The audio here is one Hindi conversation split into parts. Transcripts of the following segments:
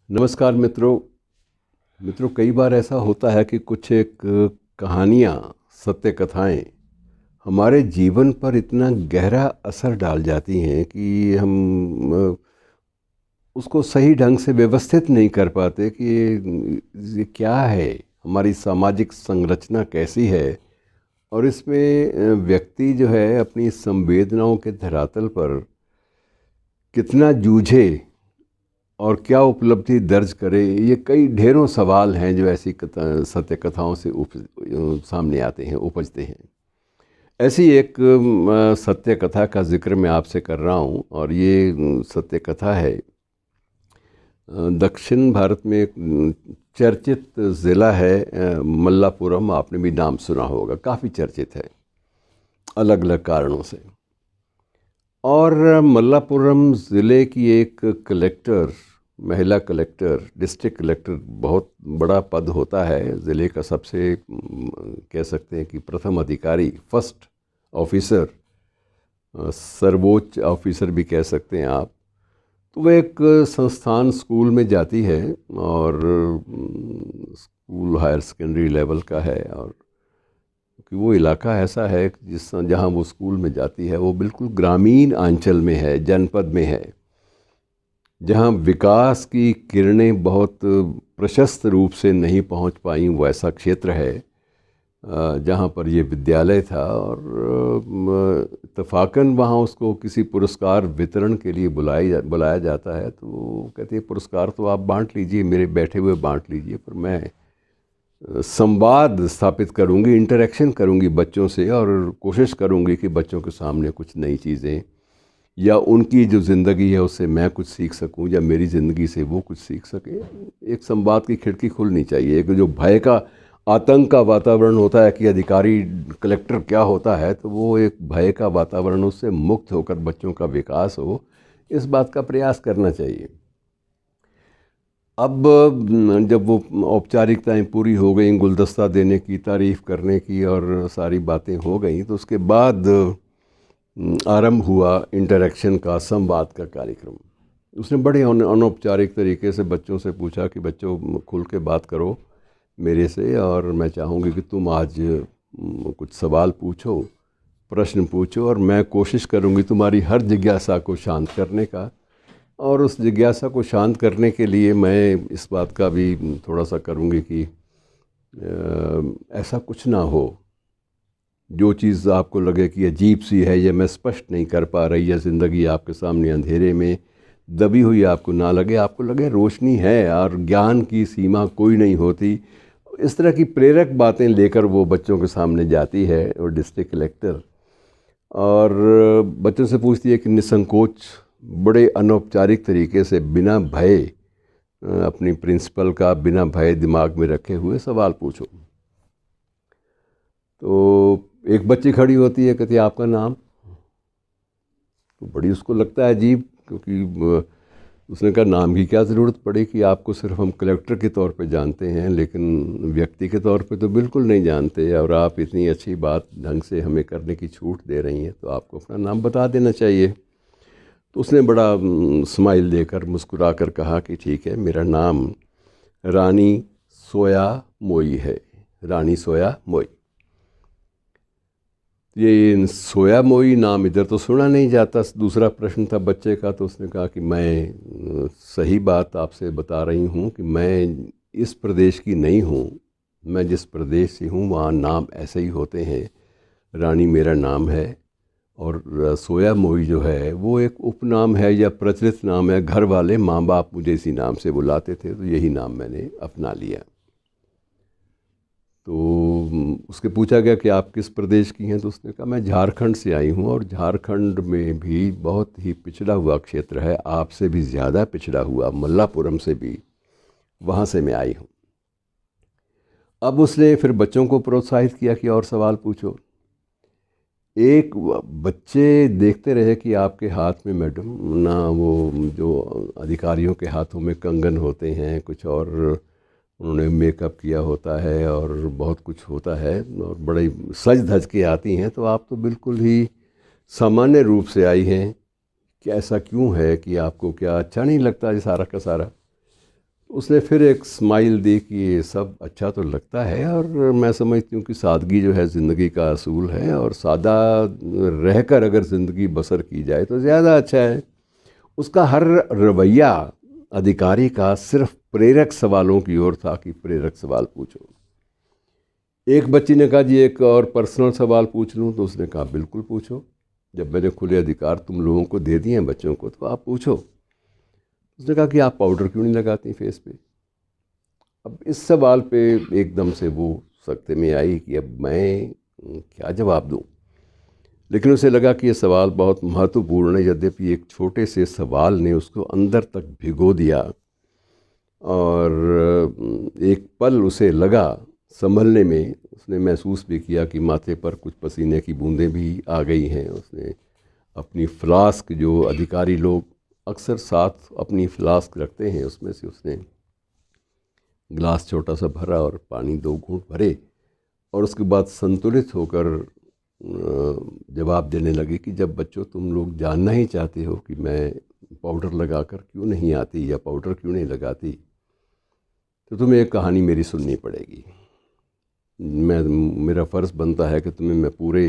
नमस्कार मित्रों। कई बार ऐसा होता है कि कुछ एक कहानियाँ, सत्य कथाएँ हमारे जीवन पर इतना गहरा असर डाल जाती हैं कि हम उसको सही ढंग से व्यवस्थित नहीं कर पाते कि ये क्या है, हमारी सामाजिक संरचना कैसी है और इसमें व्यक्ति जो है अपनी संवेदनाओं के धरातल पर कितना जूझे और क्या उपलब्धि दर्ज करे। ये कई ढेरों सवाल हैं जो ऐसी सत्य कथाओं से सामने आते हैं, उपजते हैं। ऐसी एक सत्य कथा का जिक्र मैं आपसे कर रहा हूँ और ये सत्य कथा है दक्षिण भारत में एक चर्चित ज़िला है मल्लापुरम। आपने भी नाम सुना होगा, काफ़ी चर्चित है अलग अलग कारणों से। और मल्लापुरम ज़िले की एक कलेक्टर, महिला कलेक्टर, डिस्ट्रिक्ट कलेक्टर, बहुत बड़ा पद होता है ज़िले का, सबसे कह सकते हैं कि प्रथम अधिकारी, फर्स्ट ऑफिसर, सर्वोच्च ऑफिसर भी कह सकते हैं आप। तो वह एक संस्थान स्कूल में जाती है और स्कूल हायर सेकेंडरी लेवल का है। और क्योंकि वो इलाका ऐसा है जहाँ वो स्कूल में जाती है वो बिल्कुल ग्रामीण अंचल में है, जनपद में है, जहाँ विकास की किरणें बहुत प्रशस्त रूप से नहीं पहुँच पाई, वैसा क्षेत्र है जहाँ पर ये विद्यालय था। और इत्तफाकन वहाँ उसको किसी पुरस्कार वितरण के लिए बुलाया जाता है। तो वो कहती है पुरस्कार तो आप बांट लीजिए, मेरे बैठे हुए बांट लीजिए, पर मैं संवाद स्थापित करूँगी, इंटरेक्शन करूँगी बच्चों से और कोशिश करूँगी कि बच्चों के सामने कुछ नई चीज़ें या उनकी जो ज़िंदगी है उससे मैं कुछ सीख सकूं या मेरी ज़िंदगी से वो कुछ सीख सके। एक संवाद की खिड़की खुलनी चाहिए। एक जो भय का, आतंक का वातावरण होता है कि अधिकारी कलेक्टर क्या होता है, तो वो एक भय का वातावरण, उससे मुक्त होकर बच्चों का विकास हो, इस बात का प्रयास करना चाहिए। अब जब वो औपचारिकताएं पूरी हो गई, गुलदस्ता देने की, तारीफ़ करने की और सारी बातें हो गई, तो उसके बाद आरंभ हुआ इंटरेक्शन का, संवाद का कार्यक्रम। उसने बड़े अनौपचारिक तरीके से बच्चों से पूछा कि बच्चों खुल के बात करो मेरे से, और मैं चाहूँगी कि तुम आज कुछ सवाल पूछो, प्रश्न पूछो, और मैं कोशिश करूँगी तुम्हारी हर जिज्ञासा को शांत करने का। और उस जिज्ञासा को शांत करने के लिए मैं इस बात का भी थोड़ा सा करूँगी कि ऐसा कुछ ना हो, जो चीज़ आपको लगे कि अजीब सी है या मैं स्पष्ट नहीं कर पा रही, या ज़िंदगी आपके सामने अंधेरे में दबी हुई आपको ना लगे, आपको लगे रोशनी है और ज्ञान की सीमा कोई नहीं होती। इस तरह की प्रेरक बातें लेकर वो बच्चों के सामने जाती है, और डिस्ट्रिक्ट कलेक्टर, और बच्चों से पूछती है कि निसंकोच, बड़े अनौपचारिक तरीके से, बिना भय, अपनी प्रिंसिपल का बिना भय दिमाग में रखे हुए सवाल पूछो। तो एक बच्ची खड़ी होती है, कहती है आपका नाम। तो बड़ी उसको लगता है अजीब, क्योंकि उसने कहा नाम की क्या ज़रूरत पड़ी कि आपको सिर्फ हम कलेक्टर के तौर पे जानते हैं, लेकिन व्यक्ति के तौर पे तो बिल्कुल नहीं जानते, और आप इतनी अच्छी बात ढंग से हमें करने की छूट दे रही हैं, तो आपको अपना नाम बता देना चाहिए। तो उसने बड़ा स्माइल देकर, मुस्कुरा कर कहा कि ठीक है, मेरा नाम रानी सोया मोई है, रानी सोया मोई। ये सोया मोई नाम इधर तो सुना नहीं जाता। दूसरा प्रश्न था बच्चे का, तो उसने कहा कि मैं सही बात आपसे बता रही हूँ कि मैं इस प्रदेश की नहीं हूँ, मैं जिस प्रदेश से हूँ वहाँ नाम ऐसे ही होते हैं, रानी मेरा नाम है। और सोया मोई जो है वो एक उपनाम है या प्रचलित नाम है, घर वाले माँ बाप मुझे इसी नाम से बुलाते थे, तो यही नाम मैंने अपना लिया। तो उसके पूछा गया कि आप किस प्रदेश की हैं, तो उसने कहा मैं झारखंड से आई हूँ, और झारखंड में भी बहुत ही पिछड़ा हुआ क्षेत्र है, आपसे भी ज़्यादा पिछड़ा हुआ, मल्लापुरम से भी, वहाँ से मैं आई हूँ। अब उसने फिर बच्चों को प्रोत्साहित किया कि और सवाल पूछो। एक बच्चे देखते रहे कि आपके हाथ में मैडम ना, वो जो अधिकारियों के हाथों में कंगन होते हैं, कुछ और उन्होंने मेकअप किया होता है और बहुत कुछ होता है, और बड़े सज धज के आती हैं, तो आप तो बिल्कुल ही सामान्य रूप से आई हैं, कि ऐसा क्यों है कि आपको क्या अच्छा नहीं लगता ये सारा का सारा। उसने फिर एक स्माइल दी कि ये सब अच्छा तो लगता है, और मैं समझती हूँ कि सादगी जो है ज़िंदगी का असूल है, और सादा रहकर अगर ज़िंदगी बसर की जाए तो ज़्यादा अच्छा है। उसका हर रवैया अधिकारी का सिर्फ प्रेरक सवालों की ओर था कि प्रेरक सवाल पूछो। एक बच्ची ने कहा जी एक और पर्सनल सवाल पूछ लूँ, तो उसने कहा बिल्कुल पूछो, जब मैंने खुले अधिकार तुम लोगों को दे दिए हैं बच्चों को तो आप पूछो। उसने कहा कि आप पाउडर क्यों नहीं लगाती फेस पे। अब इस सवाल पे एकदम से वो सख्ते में आई कि अब मैं क्या जवाब दूँ। लेकिन उसे लगा कि ये सवाल बहुत महत्वपूर्ण है, यद्यपि एक छोटे से सवाल ने उसको अंदर तक भिगो दिया, और एक पल उसे लगा संभलने में। उसने महसूस भी किया कि माथे पर कुछ पसीने की बूंदें भी आ गई हैं। उसने अपनी फ्लास्क, जो अधिकारी लोग अक्सर साथ अपनी फ्लास्क रखते हैं, उसमें से उसने गिलास छोटा सा भरा और पानी 2 घूंट भरे, और उसके बाद संतुलित होकर जवाब देने लगी कि जब बच्चों तुम लोग जानना ही चाहते हो कि मैं पाउडर लगाकर क्यों नहीं आती या पाउडर क्यों नहीं लगाती, तो तुम्हें एक कहानी मेरी सुननी पड़ेगी। मेरा फ़र्ज़ बनता है कि तुम्हें मैं पूरे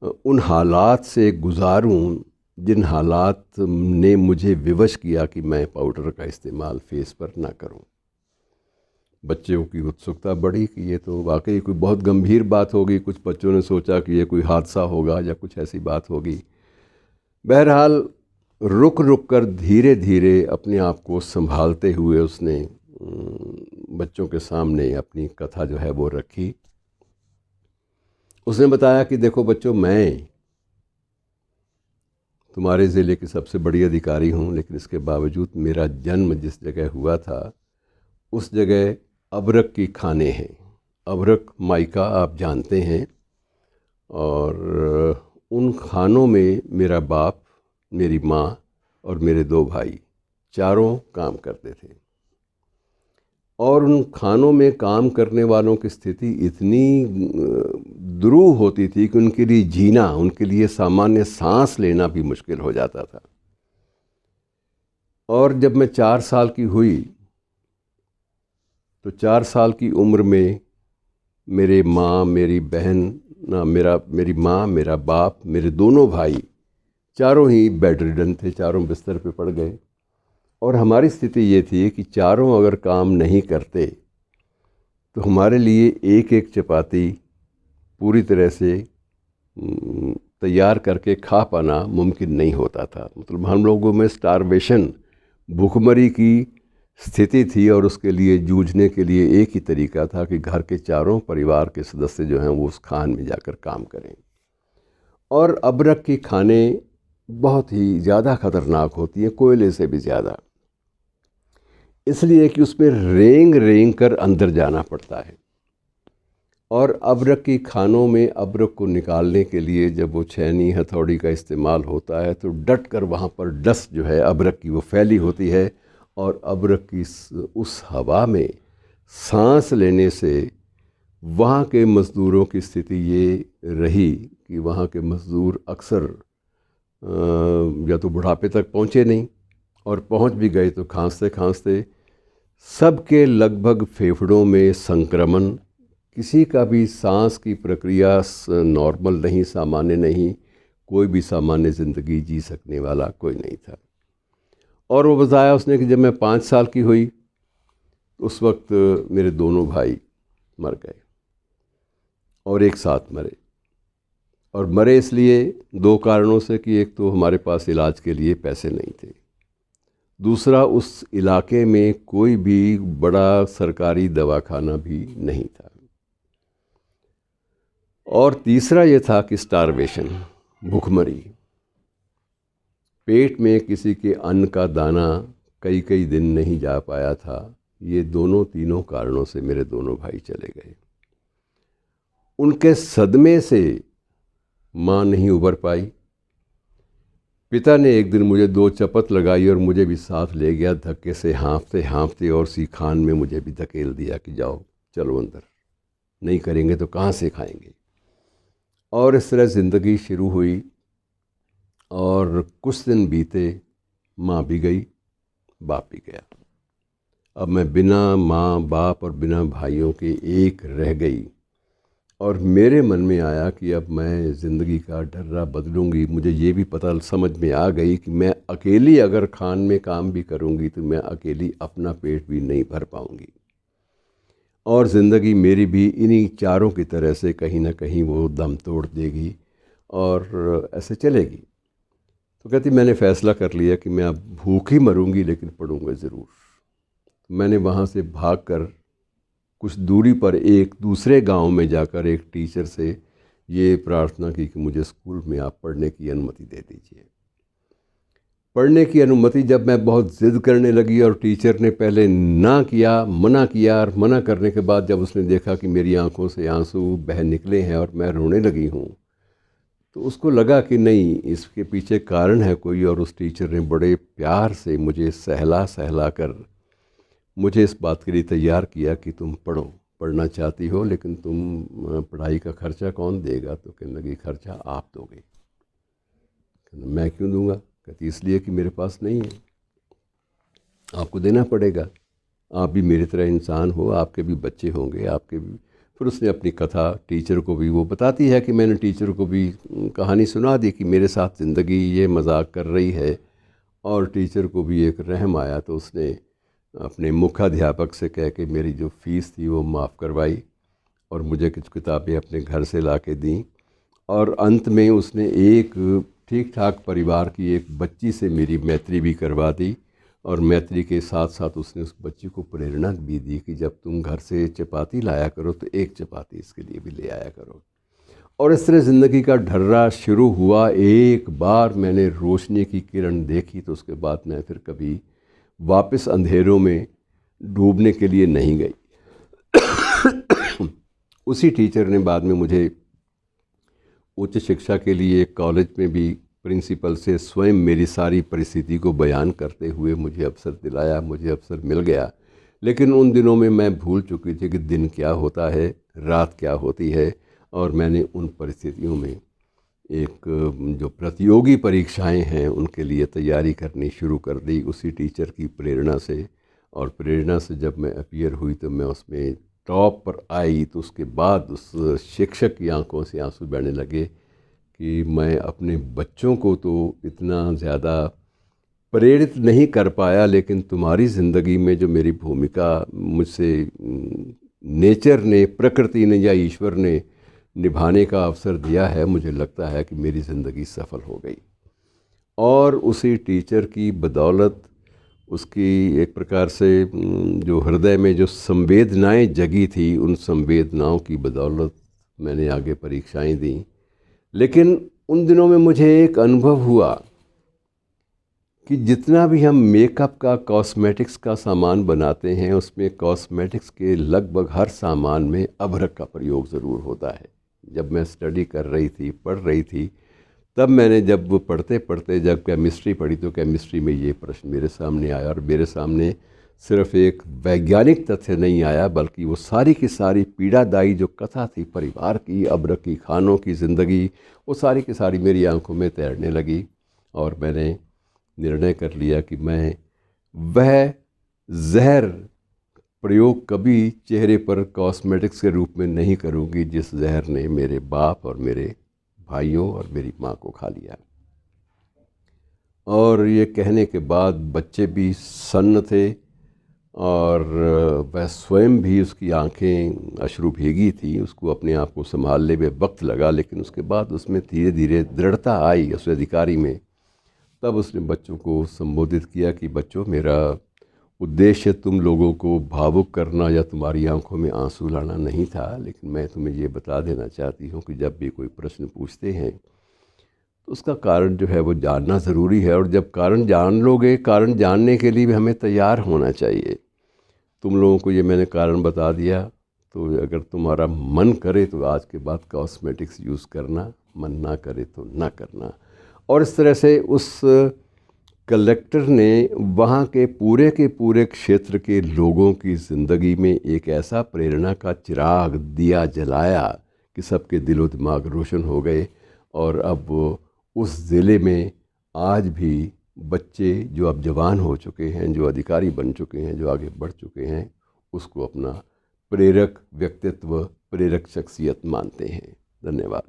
उन हालात से गुज़ारूं जिन हालात ने मुझे विवश किया कि मैं पाउडर का इस्तेमाल फेस पर ना करूं। बच्चों की उत्सुकता बढ़ी कि ये तो वाकई कोई बहुत गंभीर बात होगी। कुछ बच्चों ने सोचा कि ये कोई हादसा होगा या कुछ ऐसी बात होगी। बहरहाल रुक रुक कर धीरे धीरे अपने आप को संभालते हुए उसने बच्चों के सामने अपनी कथा जो है वो रखी। उसने बताया कि देखो बच्चों, मैं तुम्हारे ज़िले की सबसे बड़ी अधिकारी हूँ, लेकिन इसके बावजूद मेरा जन्म जिस जगह हुआ था उस जगह अबरक की खाने हैं। अबरक मायका आप जानते हैं, और उन खानों में मेरा बाप, मेरी माँ और मेरे 2 भाई चारों काम करते थे। और उन खानों में काम करने वालों की स्थिति इतनी दुरूह होती थी कि उनके लिए जीना, उनके लिए सामान्य सांस लेना भी मुश्किल हो जाता था। और जब मैं 4 साल की हुई तो 4 साल की उम्र में मेरी माँ, मेरी बहन, मेरी माँ, मेरा बाप, मेरे दोनों भाई चारों ही बेड रिडन थे, चारों बिस्तर पे पड़ गए। और हमारी स्थिति ये थी कि चारों अगर काम नहीं करते तो हमारे लिए एक एक चपाती पूरी तरह से तैयार करके खा पाना मुमकिन नहीं होता था। मतलब हम लोगों में स्टारवेशन, भूखमरी की स्थिति थी, और उसके लिए जूझने के लिए एक ही तरीका था कि घर के चारों परिवार के सदस्य जो हैं वो उस खान में जाकर काम करें। और अबरक की खाने बहुत ही ज़्यादा ख़तरनाक होती हैं, कोयले से भी ज़्यादा, इसलिए कि उसमें रेंग रेंग कर अंदर जाना पड़ता है। और अबरक की खानों में अबरक को निकालने के लिए जब वो छेनी हथौड़ी का इस्तेमाल होता है तो डट कर वहाँ पर डस्ट जो है अबरक की वो फैली होती है, और अबरक की उस हवा में सांस लेने से वहाँ के मज़दूरों की स्थिति ये रही कि वहाँ के मज़दूर अक्सर या तो बुढ़ापे तक पहुँचे नहीं, और पहुँच भी गए तो खांसते खांसते सबके लगभग फेफड़ों में संक्रमण, किसी का भी सांस की प्रक्रिया नॉर्मल नहीं, सामान्य नहीं, कोई भी सामान्य ज़िंदगी जी सकने वाला कोई नहीं था। और वो बताया उसने कि जब मैं 5 साल की हुई उस वक्त मेरे दोनों भाई मर गए, और एक साथ मरे। और मरे इसलिए 2 कारणों से कि एक तो हमारे पास इलाज के लिए पैसे नहीं थे, दूसरा उस इलाके में कोई भी बड़ा सरकारी दवाखाना भी नहीं था, और तीसरा ये था कि स्टारवेशन, भूखमरी, पेट में किसी के अन्न का दाना कई कई दिन नहीं जा पाया था। ये तीनों कारणों से मेरे दोनों भाई चले गए। उनके सदमे से माँ नहीं उबर पाई। पिता ने एक दिन मुझे 2 चपत लगाई और मुझे भी साथ ले गया, धक्के से हाँफते हाँफते, और सी खान में मुझे भी धकेल दिया कि जाओ चलो अंदर, नहीं करेंगे तो कहाँ से खाएंगे। और इस तरह ज़िंदगी शुरू हुई, और कुछ दिन बीते, माँ भी गई, बाप भी गया। अब मैं बिना माँ बाप और बिना भाइयों के एक रह गई। और मेरे मन में आया कि अब मैं ज़िंदगी का ढर्रा बदलूँगी। मुझे ये भी पता समझ में आ गई कि मैं अकेली अगर खान में काम भी करूँगी तो मैं अकेली अपना पेट भी नहीं भर पाऊँगी, और ज़िंदगी मेरी भी इन्हीं चारों की तरह से कहीं ना कहीं वो दम तोड़ देगी और ऐसे चलेगी। तो कहती मैंने फ़ैसला कर लिया कि मैं अब भूखी मरूंगी लेकिन पढ़ूंगा ज़रूर। तो मैंने वहाँ से भागकर कुछ दूरी पर एक दूसरे गांव में जाकर एक टीचर से ये प्रार्थना की कि मुझे स्कूल में आप पढ़ने की अनुमति दे दीजिए। पढ़ने की अनुमति जब मैं बहुत ज़िद करने लगी और टीचर ने पहले ना किया, मना किया, और मना करने के बाद जब उसने देखा कि मेरी आंखों से आंसू बह निकले हैं और मैं रोने लगी हूँ, तो उसको लगा कि नहीं, इसके पीछे कारण है कोई। और उस टीचर ने बड़े प्यार से मुझे सहला सहला कर मुझे इस बात के लिए तैयार किया कि तुम पढ़ो, पढ़ना चाहती हो, लेकिन तुम पढ़ाई का खर्चा कौन देगा? तो कहने लगी खर्चा आप दोगे। मैं क्यों दूंगा? कहती इसलिए कि मेरे पास नहीं है, आपको देना पड़ेगा, आप भी मेरी तरह इंसान हो, आपके भी बच्चे होंगे, आपके भी। फिर उसने अपनी कथा टीचर को भी, वो बताती है कि मैंने टीचर को भी कहानी सुना दी कि मेरे साथ ज़िंदगी ये मजाक कर रही है। और टीचर को भी एक रहम आया तो उसने अपने मुख्याध्यापक से कह के मेरी जो फ़ीस थी वो माफ़ करवाई और मुझे कुछ किताबें अपने घर से ला के दी। और अंत में उसने एक ठीक ठाक परिवार की एक बच्ची से मेरी मैत्री भी करवा दी। और मैत्री के साथ साथ उसने उस बच्ची को प्रेरणा भी दी कि जब तुम घर से चपाती लाया करो तो एक चपाती इसके लिए भी ले आया करो। और इस तरह ज़िंदगी का ढर्रा शुरू हुआ। एक बार मैंने रोशनी की किरण देखी तो उसके बाद मैं फिर कभी वापस अंधेरों में डूबने के लिए नहीं गई। उसी टीचर ने बाद में मुझे उच्च शिक्षा के लिए कॉलेज में भी प्रिंसिपल से स्वयं मेरी सारी परिस्थिति को बयान करते हुए मुझे अवसर दिलाया, मुझे अवसर मिल गया। लेकिन उन दिनों में मैं भूल चुकी थी कि दिन क्या होता है, रात क्या होती है। और मैंने उन परिस्थितियों में एक जो प्रतियोगी परीक्षाएं हैं उनके लिए तैयारी करनी शुरू कर दी उसी टीचर की प्रेरणा से। और प्रेरणा से जब मैं अपीयर हुई तो मैं उसमें टॉप पर आई। तो उसके बाद उस शिक्षक की आंखों से आंसू बहने लगे कि मैं अपने बच्चों को तो इतना ज़्यादा प्रेरित नहीं कर पाया, लेकिन तुम्हारी ज़िंदगी में जो मेरी भूमिका मुझसे नेचर ने, प्रकृति ने या ईश्वर ने निभाने का अवसर दिया है, मुझे लगता है कि मेरी ज़िंदगी सफल हो गई। और उसी टीचर की बदौलत, उसकी एक प्रकार से जो हृदय में जो संवेदनाएं जगी थी, उन संवेदनाओं की बदौलत मैंने आगे परीक्षाएं दी। लेकिन उन दिनों में मुझे एक अनुभव हुआ कि जितना भी हम मेकअप का, कॉस्मेटिक्स का सामान बनाते हैं, उसमें कॉस्मेटिक्स के लगभग हर सामान में अभ्रक का प्रयोग ज़रूर होता है। जब मैं स्टडी कर रही थी, पढ़ रही थी, तब मैंने जब वो पढ़ते पढ़ते जब केमिस्ट्री पढ़ी तो केमिस्ट्री में ये प्रश्न मेरे सामने आया। और मेरे सामने सिर्फ एक वैज्ञानिक तथ्य नहीं आया, बल्कि वो सारी की सारी पीड़ादायी जो कथा थी परिवार की, अब्र की खानों की ज़िंदगी, वो सारी की सारी मेरी आंखों में तैरने लगी। और मैंने निर्णय कर लिया कि मैं वह जहर प्रयोग कभी चेहरे पर कॉस्मेटिक्स के रूप में नहीं करूँगी जिस जहर ने मेरे बाप और मेरे भाइयों और मेरी माँ को खा लिया। और ये कहने के बाद बच्चे भी सन्न थे और वह स्वयं भी, उसकी आंखें अश्रु भीगी थी, उसको अपने आप को संभालने में वक्त लगा। लेकिन उसके बाद उसमें धीरे धीरे दृढ़ता आई उस अधिकारी में। तब उसने बच्चों को संबोधित किया कि बच्चों, मेरा उद्देश्य तुम लोगों को भावुक करना या तुम्हारी आंखों में आंसू लाना नहीं था, लेकिन मैं तुम्हें ये बता देना चाहती हूँ कि जब भी कोई प्रश्न पूछते हैं तो उसका कारण जो है वो जानना ज़रूरी है। और जब कारण जान लोगे, कारण जानने के लिए भी हमें तैयार होना चाहिए। तुम लोगों को ये मैंने कारण बता दिया, तो अगर तुम्हारा मन करे तो आज के बाद कॉस्मेटिक्स यूज़ करना, मन ना करे तो ना करना। और इस तरह से उस कलेक्टर ने वहाँ के पूरे क्षेत्र के लोगों की ज़िंदगी में एक ऐसा प्रेरणा का चिराग दिया जलाया कि सबके दिलो दिमाग रोशन हो गए। और अब वो उस ज़िले में आज भी बच्चे जो अब जवान हो चुके हैं, जो अधिकारी बन चुके हैं, जो आगे बढ़ चुके हैं, उसको अपना प्रेरक व्यक्तित्व, प्रेरक शख्सियत मानते हैं। धन्यवाद।